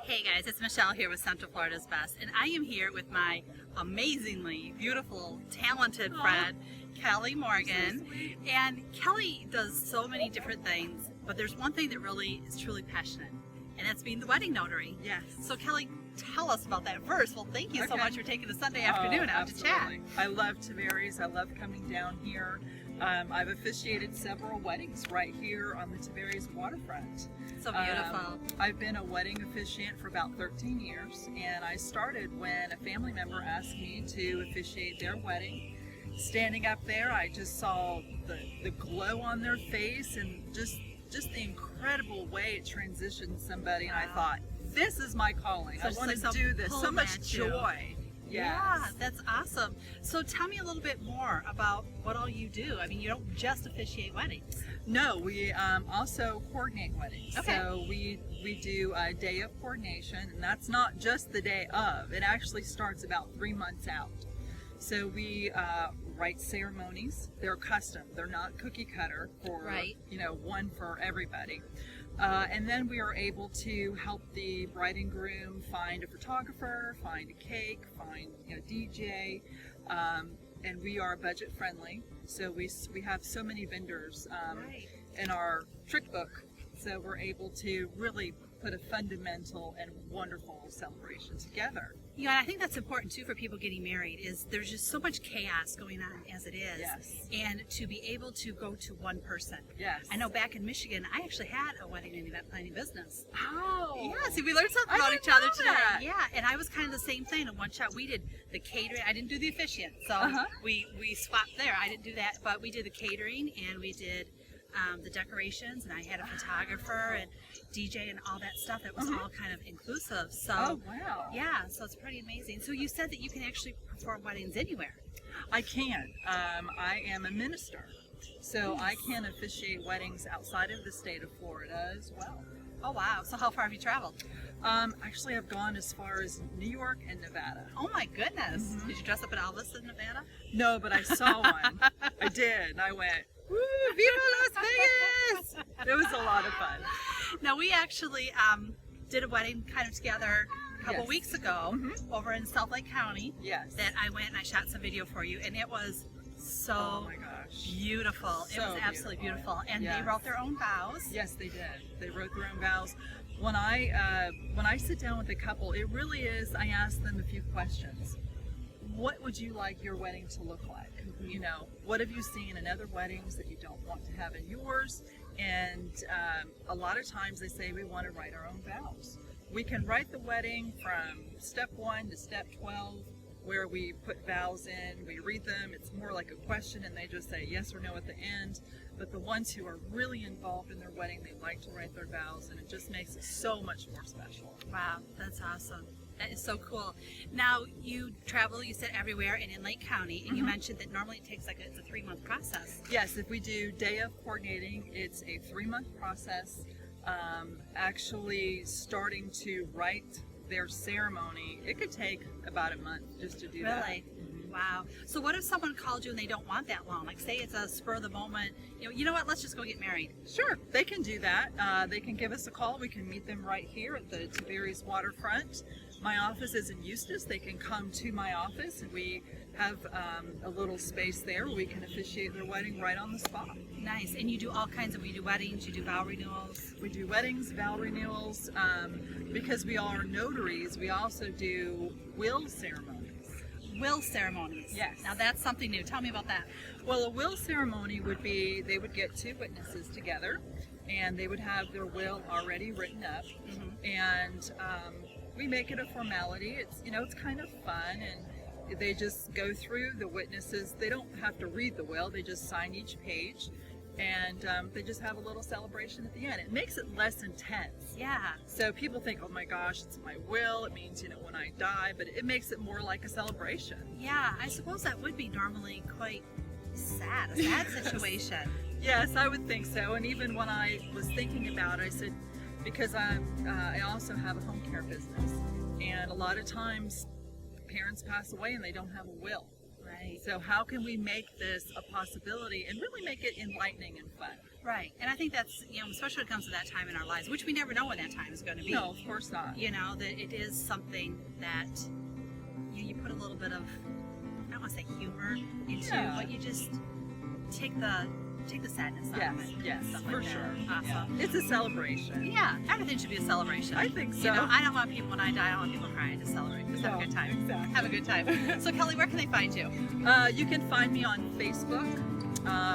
Hey guys, it's Michelle here with Central Florida's Best, and I am here with my amazingly beautiful, talented friend, Kelly Morgan. So and Kelly does so many different things, but there's one thing that really is truly passionate, and that's being the wedding notary. Yes. So Kelly, tell us about that first. Well, thank you so Okay. much for taking the Sunday afternoon out to chat. Absolutely. I love Tavares. I love coming down here. I've officiated several weddings right here on the Tavares waterfront. So beautiful. I've been a wedding officiant for about 13 years, and I started when a family member asked me to officiate their wedding. Standing up there, I just saw the glow on their face and just the incredible way it transitioned somebody, and I thought, this is my calling. So I just want like to do this. So pull much at you. joy. Yeah, Yes. that's awesome. So tell me a little bit more about what all you do. I mean, you don't just officiate weddings. No, we also coordinate weddings. Okay. So we do a day of coordination, and that's not just the day of. It actually starts about 3 months out. So we write ceremonies. They're custom. They're not cookie cutter for Right. one for everybody. And then we are able to help the bride and groom find a photographer, find a cake, find DJ, and we are budget friendly. So we have so many vendors Right. in our trick book, so we're able to really put a fundamental and wonderful celebration together. Yeah, and I think that's important too for people getting married. Is there's just so much chaos going on as it is, Yes. and to be able to go to one person. Yes. I know back in Michigan, I actually had a wedding and event planning business. Oh. Yeah, see, we learned something I about didn't each other know today. that. Yeah, and I was kind of the same thing. In one shot, we did the catering. I didn't do the officiant, so Uh-huh. we swapped there. I didn't do that, but we did the catering and we did the decorations, and I had a photographer and DJ and all that stuff. It was all kind of inclusive. So Oh, wow. yeah, so it's pretty amazing. So you said that you can actually perform weddings anywhere. I can. I am a minister, so I can officiate weddings outside of the state of Florida as well. Oh wow! So how far have you traveled? Actually, I've gone as far as New York and Nevada. Oh my goodness! Did you dress up in Elvis in Nevada? No, but I saw one. I did, and I went, woo, Viva Las Vegas! It was a lot of fun. Now we actually did a wedding kind of together a couple Yes. weeks ago over in South Lake County. Yes. That I went and I shot some video for you, and it was so Oh my gosh. beautiful. It So was absolutely beautiful, and they Yes. wrote their own vows. Yes, they did. They wrote their own vows. When I sit down with a couple, it really is, I ask them a few questions. What would you like your wedding to look like? What have you seen in other weddings that you don't want to have in yours? And a lot of times they say we want to write our own vows. We can write the wedding from step 1 to step 12, where we put vows in, we read them, it's more like a question, and they just say yes or no at the end. But the ones who are really involved in their wedding, they like to write their vows, and it just makes it so much more special. Wow, that's awesome. That is so cool. Now you travel, you said everywhere, and in Lake County, and you mentioned that normally it takes it's a 3-month process. Yes, if we do day of coordinating, it's a 3-month process. Actually starting to write their ceremony, it could take about a month just to do that. Really? Wow. So what if someone called you and they don't want that long? Like say it's a spur of the moment, you know what, let's just go get married. Sure, they can do that. They can give us a call. We can meet them right here at the Tavares waterfront. My office is in Eustis. They can come to my office, and we have a little space there where we can officiate their wedding right on the spot. Nice. And you do all kinds of, you do weddings, you do vow renewals. We do weddings, vow renewals. Because we are notaries, we also do will ceremonies. Will ceremonies. Yes. Now that's something new. Tell me about that. Well, a will ceremony would be, they would get 2 witnesses together, and they would have their will already written up, and we make it a formality. It's kind of fun, and they just go through the witnesses. They don't have to read the will, they just sign each page, and they just have a little celebration at the end. It makes it less intense. Yeah. So people think, oh my gosh, it's my will, it means, when I die, but it makes it more like a celebration. Yeah, I suppose that would be normally quite sad, a sad situation. Yes, I would think so. And even when I was thinking about it, I said, because I also have a home care business, and a lot of times parents pass away and they don't have a will. Right. So how can we make this a possibility and really make it enlightening and fun? Right. And I think that's, especially when it comes to that time in our lives, which we never know when that time is going to be. No, of course not. That it is something that you put a little bit of, I don't want to say humor into, but you just take the sadness out of it. Yes, stuff for like that. sure. Awesome. Yeah. It's a celebration. Yeah, everything should be a celebration. I think so. I don't want people when I die, I don't want people crying. Just celebrate. Just have a good time. Exactly. Have a good time. So Kelly, where can they find you? You can find me on Facebook,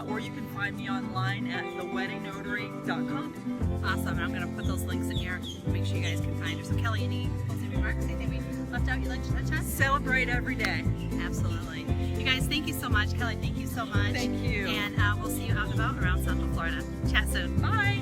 or you can find me online at theweddingnotary.com. Awesome. And I'm going to put those links in here. Make sure you guys can find her. So Kelly, any closing remarks? Anything we left out you'd like to touch on? Celebrate every day. Absolutely. You guys, thank you so much. Kelly, thank you so much. Thank you. And we'll see you out and about around Central Florida. Chat soon. Bye.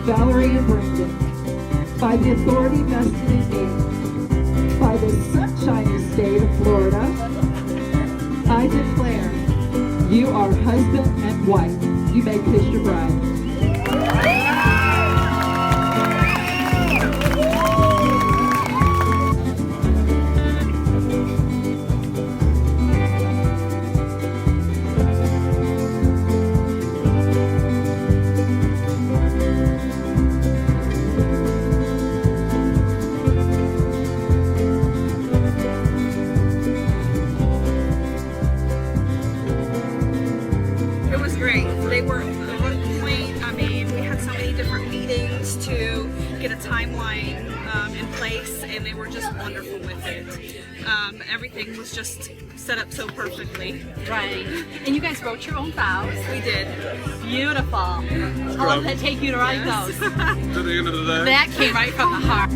Valerie and Brendan, by the authority vested in me, by the sunshiny state of Florida, I declare you are husband and wife. You may kiss your bride. It was great. They were on point. I mean, we had so many different meetings to get a timeline in place, and they were just wonderful with it. Everything was just set up so perfectly. Right. And you guys wrote your own vows. We did. Beautiful. How long did it take you to write those? To the end of the day. That came right from the heart.